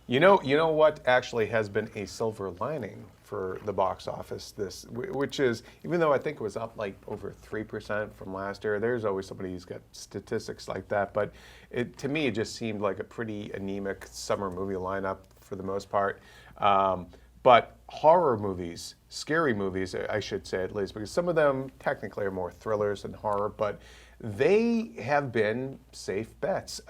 You know what actually has been a silver lining for the box office which is, even though I think it was up like over 3% from last year, there's always somebody who's got statistics like that, but to me it just seemed like a pretty anemic summer movie lineup for the most part. But horror movies, scary movies, I should say at least, because some of them technically are more thrillers than horror, but they have been safe bets.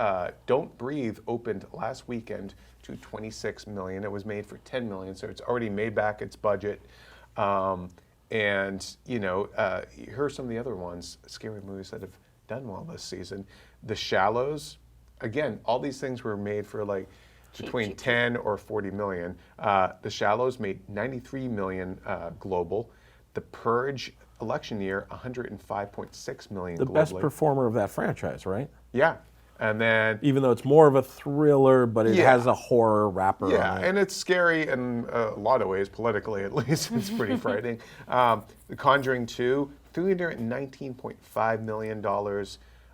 Don't Breathe opened last weekend to 26 million. It was made for 10 million, so it's already made back its budget. And here are some of the other ones, scary movies that have done well this season. The Shallows, again, all these things were made for like between 10 or 40 million. The Shallows made 93 million global. The Purge, election year, 105.6 million globally. The best performer of that franchise, right? Yeah. And then, even though it's more of a thriller, but it has a horror wrapper on it. Yeah, and it's scary in a lot of ways, politically at least. It's pretty frightening. The Conjuring 2, $319.5 million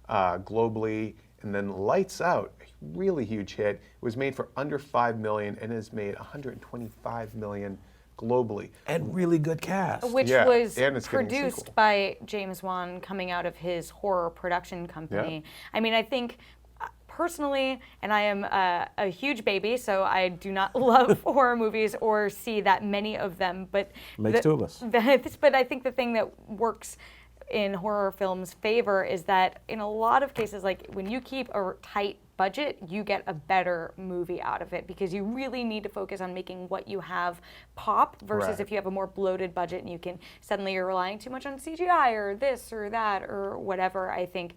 globally. And then Lights Out, a really huge hit. It was made for under $5 million and has made $125 million globally. And really good cast. Which was and it's produced by James Wan, coming out of his horror production company. Yeah. I mean, I think personally, and I am a huge baby, so I do not love horror movies or see that many of them. But makes two of us. But I think the thing that works in horror films' favor is that in a lot of cases, like when you keep a tight budget, you get a better movie out of it, because you really need to focus on making what you have pop versus if you have a more bloated budget and you can suddenly you're relying too much on CGI or this or that or whatever. I think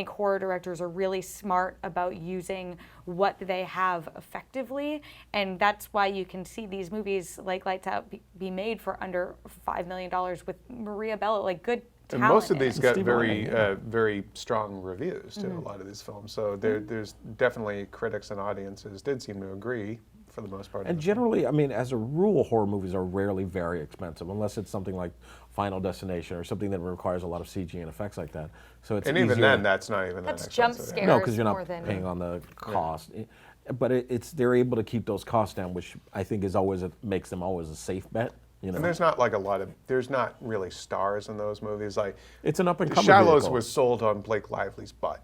horror directors are really smart about using what they have effectively, and that's why you can see these movies like Lights Out be made for under $5 million with Maria Bello, like good. And most of these got very strong reviews too. A lot of these films, so there's definitely critics and audiences did seem to agree for the most part. And generally, I mean, as a rule, horror movies are rarely very expensive, unless it's something like Final Destination or something that requires a lot of CG and effects like that. So it's even then, that's not even that expensive. Jump scares. No, because you're not paying on the cost. But they're able to keep those costs down, which I think is makes them always a safe bet. And there's not like there's not really stars in those movies. Like, it's an up and coming. Shallows vehicle. was sold on Blake Lively's butt.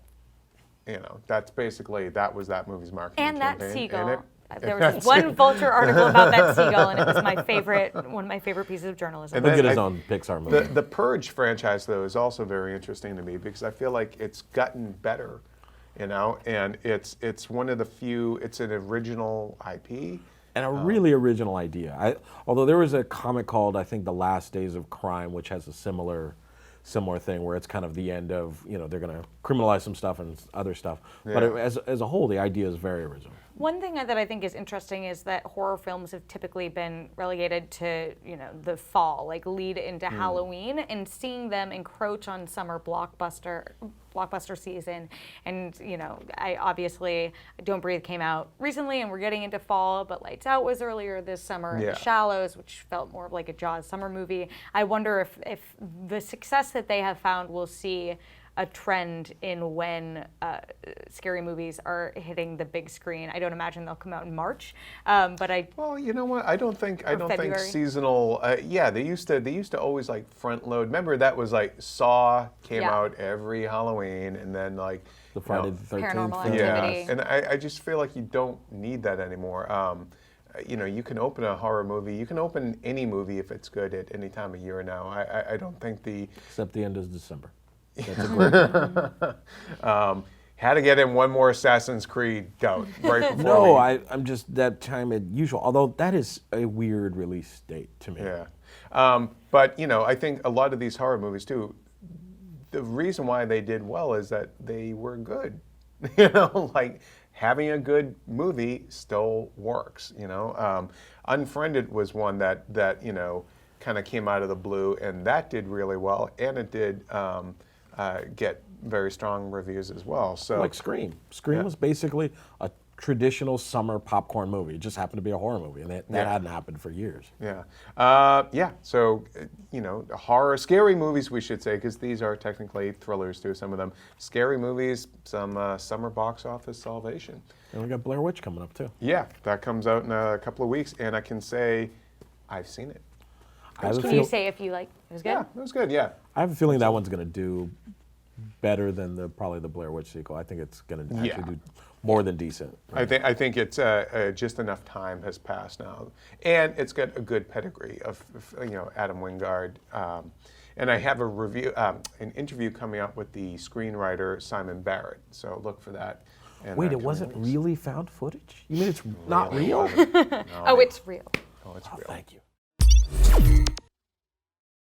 That's basically that movie's marketing and campaign. That seagull. There was one Vulture article about that seagull, and it was one of my favorite pieces of journalism. He'll get his own Pixar movie. The Purge franchise, though, is also very interesting to me because I feel like it's gotten better, and it's one of the few. It's an original IP. And a really original idea. Although there was a comic called, I think, The Last Days of Crime, which has a similar thing where it's kind of the end of, they're going to criminalize some stuff and other stuff. Yeah. But as a whole, the idea is very original. One thing that I think is interesting is that horror films have typically been relegated to, the fall, like lead into Halloween, and seeing them encroach on summer blockbuster season. And, I obviously, Don't Breathe came out recently and we're getting into fall, but Lights Out was earlier this summer, and The Shallows, which felt more like a Jaws summer movie. I wonder if the success that they have found will see a trend in when scary movies are hitting the big screen. I don't imagine they'll come out in March, but Well, you know what? I don't think seasonal. They used to always like front load. Remember that was like Saw came out every Halloween, and then like the Friday the 13th. Paranormal Activity. Yeah, and I just feel like you don't need that anymore. You can open a horror movie. You can open any movie if it's good at any time of year now. I don't think except the end of December. That's a great had to get in one more Assassin's Creed right before. No, I'm just that time as usual. Although that is a weird release date to me. Yeah, but I think a lot of these horror movies too. The reason why they did well is that they were good. Like having a good movie still works. Unfriended was one that kind of came out of the blue, and that did really well, and it did. Get very strong reviews as well. So like Scream. Scream was basically a traditional summer popcorn movie. It just happened to be a horror movie, and that hadn't happened for years. Yeah. Yeah. So, horror, scary movies, we should say, because these are technically thrillers too, some of them. Scary movies, some summer box office salvation. And we got Blair Witch coming up too. Yeah, that comes out in a couple of weeks, and I can say I've seen it. Can you say if you like? It was good. Yeah, it was good. Yeah. I have a feeling that one's going to do better than probably the Blair Witch sequel. I think it's going to actually do more than decent. I think it's just enough time has passed now, and it's got a good pedigree of Adam Wingard, and I have a review, an interview coming up with the screenwriter Simon Barrett. So look for that. And Wait, it wasn't really found footage? You mean it's not real? Oh, it's real. Oh, it's real. Thank you.